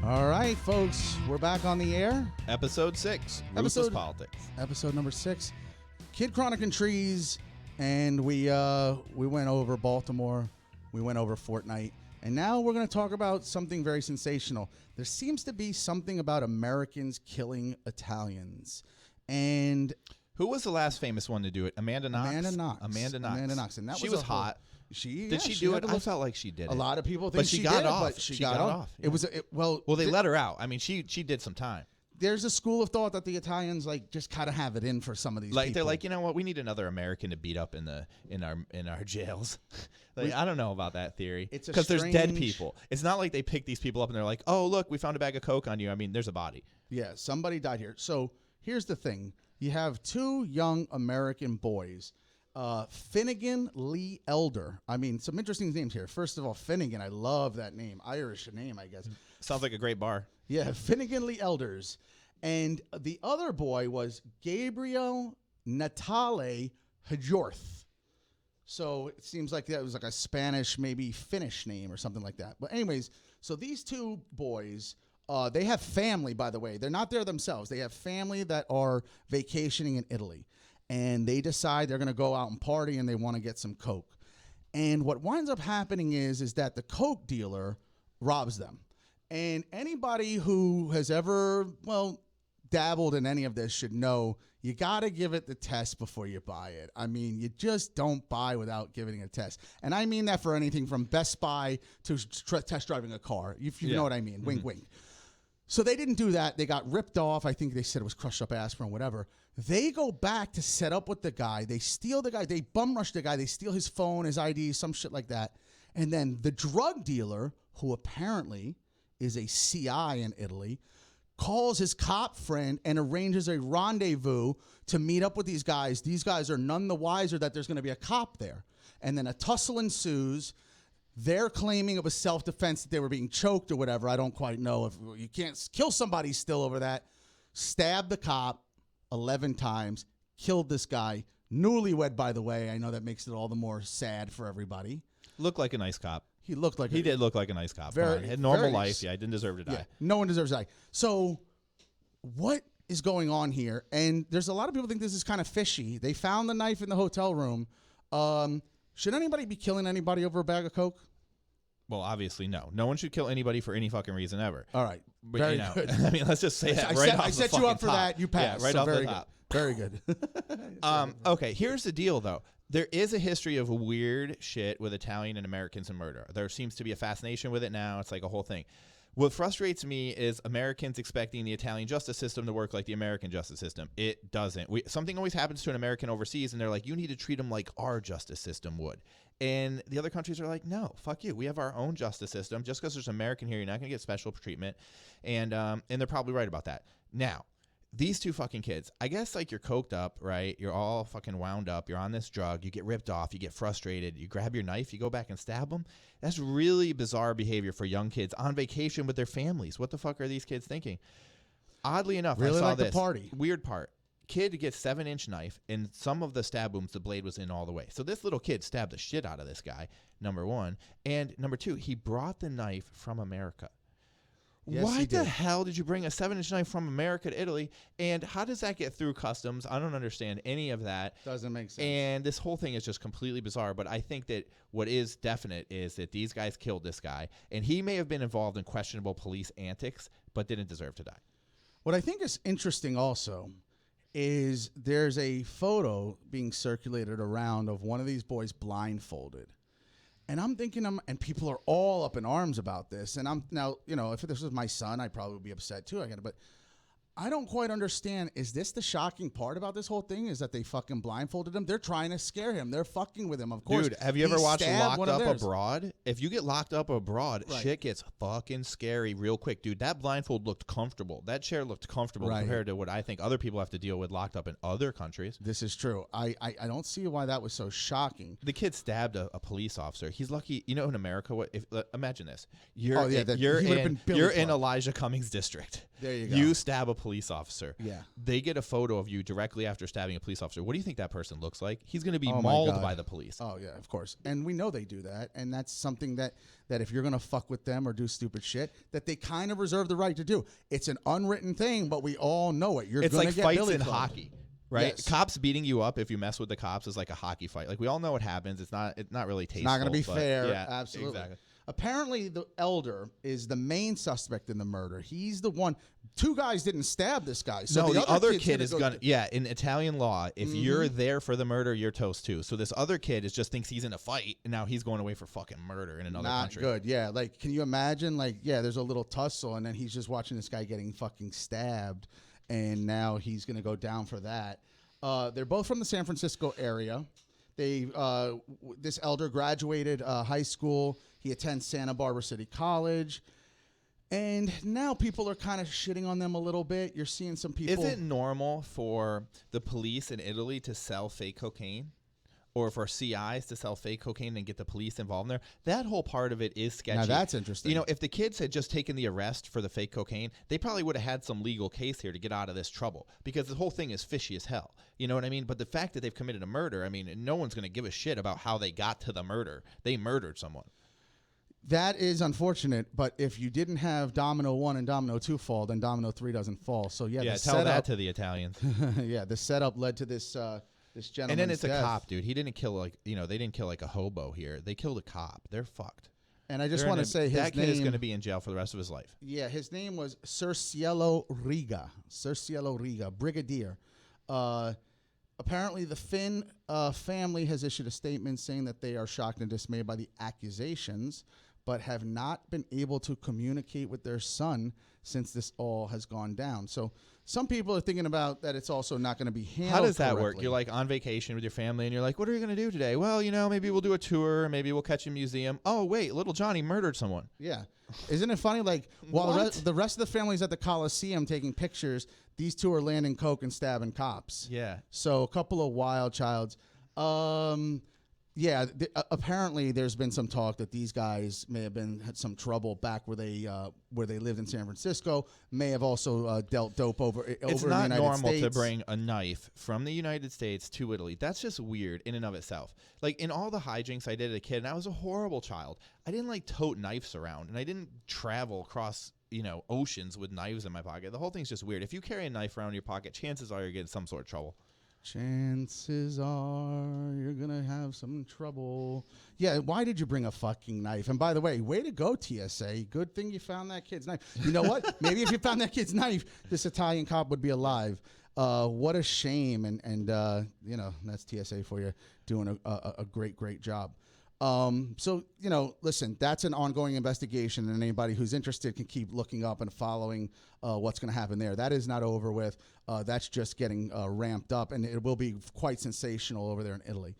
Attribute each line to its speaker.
Speaker 1: All right, folks, we're back on the air.
Speaker 2: Episode 6, Ruthless Politics.
Speaker 1: Episode number 6, Kid Chronic Treez, and we went over Baltimore, we went over Fortnite, and now we're going to talk about something very sensational. There seems to be something about Americans killing Italians, and
Speaker 2: who was the last famous one to do it? Amanda Knox.
Speaker 1: Amanda Knox,
Speaker 2: and that she was hot.
Speaker 1: Did
Speaker 2: she do it? I felt like she did it.
Speaker 1: A lot of people think she got off. But she got off. Yeah. Well,
Speaker 2: they let her out. I mean, she did some time.
Speaker 1: There's a school of thought that the Italians just kind of have it in for some of these people.
Speaker 2: They're like, you know what? We need another American to beat up in our jails. I don't know about that theory.
Speaker 1: It's
Speaker 2: because there's dead people. It's not like they pick these people up and they're like, oh look, we found a bag of coke on you. I mean, there's a body.
Speaker 1: Yeah, somebody died here. So here's the thing: you have two young American boys. Finnegan Lee Elder. I mean, some interesting names here. First of all, Finnegan. I love that name. Irish name, I guess.
Speaker 2: Sounds like a great bar.
Speaker 1: Yeah, Finnegan Lee Elders. And the other boy was Gabriel Natale-Hjorth. So it seems like that was like a Spanish, maybe Finnish name or something like that. But anyways, so these two boys, they have family, by the way. They're not there themselves. They have family that are vacationing in Italy. And they decide they're going to go out and party and they want to get some coke. And what winds up happening is that the coke dealer robs them. And anybody who has ever, dabbled in any of this should know you got to give it the test before you buy it. I mean, you just don't buy without giving it a test. And I mean that for anything from Best Buy to test driving a car, if you know what I mean. Mm-hmm. Wink, wink. So they didn't do that. They got ripped off. I think they said it was crushed up aspirin, whatever. They go back to set up with the guy. They steal the guy. They bum rush the guy. They steal his phone, his ID, some shit like that. And then the drug dealer, who apparently is a CI in Italy, calls his cop friend and arranges a rendezvous to meet up with these guys. These guys are none the wiser that there's going to be a cop there. And then a tussle ensues. They're claiming it was self-defense, that they were being choked or whatever. I don't quite know. If you can't kill somebody still over that. Stabbed the cop 11 times, killed this guy. Newlywed, by the way. I know that makes it all the more sad for everybody.
Speaker 2: Looked like a nice cop.
Speaker 1: He looked like
Speaker 2: he did look like a nice cop. He had normal life. Yeah, he didn't deserve to die.
Speaker 1: Yeah, no one deserves to die. So what is going on here? And there's a lot of people think this is kind of fishy. They found the knife in the hotel room. Should anybody be killing anybody over a bag of coke?
Speaker 2: Well, obviously, no. No one should kill anybody for any fucking reason ever.
Speaker 1: All right.
Speaker 2: But,
Speaker 1: very good.
Speaker 2: I mean, let's just say that off the top.
Speaker 1: I set you up for that. You passed.
Speaker 2: Yeah, right off the top.
Speaker 1: Very good.
Speaker 2: Okay, here's the deal, though. There is a history of weird shit with Italian and Americans and murder. There seems to be a fascination with it now. It's like a whole thing. What frustrates me is Americans expecting the Italian justice system to work like the American justice system. It doesn't. Something always happens to an American overseas, and they're like, you need to treat them like our justice system would. And the other countries are like, no, fuck you. We have our own justice system. Just because there's an American here, you're not going to get special treatment. And they're probably right about that. Now, these two fucking kids, I guess you're coked up, right? You're all fucking wound up. You're on this drug. You get ripped off. You get frustrated. You grab your knife. You go back and stab them. That's really bizarre behavior for young kids on vacation with their families. What the fuck are these kids thinking? Oddly enough,
Speaker 1: really
Speaker 2: I saw
Speaker 1: like
Speaker 2: this.
Speaker 1: The party.
Speaker 2: Weird part. Kid gets 7-inch knife, and some of the stab wounds, the blade was in all the way. So this little kid stabbed the shit out of this guy, number one. And number two, he brought the knife from America.
Speaker 1: Yes,
Speaker 2: why the hell did you bring a 7-inch knife from America to Italy? And how does that get through customs? I don't understand any of that.
Speaker 1: Doesn't make sense.
Speaker 2: And this whole thing is just completely bizarre. But I think that what is definite is that these guys killed this guy. And he may have been involved in questionable police antics, but didn't deserve to die.
Speaker 1: What I think is interesting also is there's a photo being circulated around of one of these boys blindfolded. And I'm thinking, and people are all up in arms about this. And I'm now, if this was my son, I'd probably be upset too. But I don't quite understand. Is this the shocking part about this whole thing? Is that they fucking blindfolded him? They're trying to scare him. They're fucking with him, of course.
Speaker 2: Dude, have you ever watched Locked Up Abroad? If you get locked up abroad, shit gets fucking scary real quick. Dude, that blindfold looked comfortable. That chair looked comfortable compared to what I think other people have to deal with locked up in other countries.
Speaker 1: This is true. I don't see why that was so shocking.
Speaker 2: The kid stabbed a police officer. He's lucky. In America, imagine this. You're in Elijah Cummings' district.
Speaker 1: There you go.
Speaker 2: You stab a police officer.
Speaker 1: Yeah.
Speaker 2: They get a photo of you directly after stabbing a police officer. What do you think that person looks like? He's going to be
Speaker 1: Oh my
Speaker 2: mauled
Speaker 1: God.
Speaker 2: by the police.
Speaker 1: Oh, yeah, of course. And we know they do that. And that's something that if you're going to fuck with them or do stupid shit, that they kind of reserve the right to do. It's an unwritten thing, but we all know it. You're
Speaker 2: It's
Speaker 1: going
Speaker 2: like
Speaker 1: to get
Speaker 2: fights
Speaker 1: billy
Speaker 2: in
Speaker 1: clubbed.
Speaker 2: hockey, right?
Speaker 1: Yes.
Speaker 2: Cops beating you up if you mess with the cops is like a hockey fight. Like we all know what happens. It's not really tasteful.
Speaker 1: It's not going to be
Speaker 2: but
Speaker 1: fair.
Speaker 2: Yeah,
Speaker 1: Absolutely.
Speaker 2: Exactly.
Speaker 1: Apparently, the elder is the main suspect in the murder. He's the one. Two guys didn't stab this guy. So
Speaker 2: No, the other
Speaker 1: kid's
Speaker 2: kid is
Speaker 1: gonna
Speaker 2: gonna. Yeah, in Italian law, if you're there for the murder, you're toast too. So this other kid just thinks he's in a fight, and now he's going away for fucking murder in another
Speaker 1: Not
Speaker 2: country.
Speaker 1: good. Yeah, like can you imagine? Like, yeah, there's a little tussle, and then he's just watching this guy getting fucking stabbed, and now he's gonna go down for that. They're both from the San Francisco area. This elder graduated high school. He attends Santa Barbara City College. And now people are kind of shitting on them a little bit. You're seeing some people.
Speaker 2: Is it normal for the police in Italy to sell fake cocaine? Or for CIs to sell fake cocaine and get the police involved in there? That whole part of it is sketchy.
Speaker 1: Now that's interesting.
Speaker 2: You know, if the kids had just taken the arrest for the fake cocaine, they probably would have had some legal case here to get out of this trouble because the whole thing is fishy as hell. You know what I mean? But the fact that they've committed a murder, I mean, no one's going to give a shit about how they got to the murder. They murdered someone.
Speaker 1: That is unfortunate, but if you didn't have Domino 1 and Domino 2 fall, then Domino 3 doesn't fall. So, yeah,
Speaker 2: Yeah,
Speaker 1: the
Speaker 2: tell
Speaker 1: setup,
Speaker 2: that to the Italians.
Speaker 1: yeah, the setup led to this this gentleman's
Speaker 2: And then it's
Speaker 1: death.
Speaker 2: a cop, dude. He didn't kill they didn't kill like a hobo here. They killed a cop. They're fucked.
Speaker 1: And I just
Speaker 2: They're
Speaker 1: want
Speaker 2: in
Speaker 1: to
Speaker 2: a-
Speaker 1: say his
Speaker 2: that
Speaker 1: name.
Speaker 2: kid is going to be in jail for the rest of his life.
Speaker 1: Yeah, his name was Cerciello Rega. Cerciello Rega, brigadier. Apparently, the Finn family has issued a statement saying that they are shocked and dismayed by the accusations, but have not been able to communicate with their son since this all has gone down. So some people are thinking about that it's also not going to be handled
Speaker 2: How does that work?
Speaker 1: correctly.
Speaker 2: You're like on vacation with your family and you're like, what are you going to do today? Well, maybe we'll do a tour. Maybe we'll catch a museum. Oh, wait, little Johnny murdered someone.
Speaker 1: Yeah. Isn't it funny? Like, while
Speaker 2: What?
Speaker 1: the rest of the family's at the Coliseum taking pictures, these two are landing coke and stabbing cops.
Speaker 2: Yeah.
Speaker 1: So a couple of wild childs. Yeah, apparently there's been some talk that these guys may have had some trouble back where they lived in San Francisco. May have also dealt dope over
Speaker 2: It's
Speaker 1: in the
Speaker 2: not
Speaker 1: United
Speaker 2: normal
Speaker 1: States.
Speaker 2: to bring a knife from the United States to Italy. That's just weird in and of itself. Like in all the hijinks I did as a kid, and I was a horrible child. I didn't like tote knives around, and I didn't travel across oceans with knives in my pocket. The whole thing's just weird. If you carry a knife around in your pocket, chances are you're getting some sort of trouble.
Speaker 1: Chances are you're going to have some trouble. Yeah, why did you bring a fucking knife? And by the way, way to go, TSA. Good thing you found that kid's knife. You know what? Maybe if you found that kid's knife, this Italian cop would be alive. What a shame. And that's TSA for you, doing a great, great job. So, listen, that's an ongoing investigation, and anybody who's interested can keep looking up and following what's going to happen there. That is not over with. That's just getting ramped up, and it will be quite sensational over there in Italy.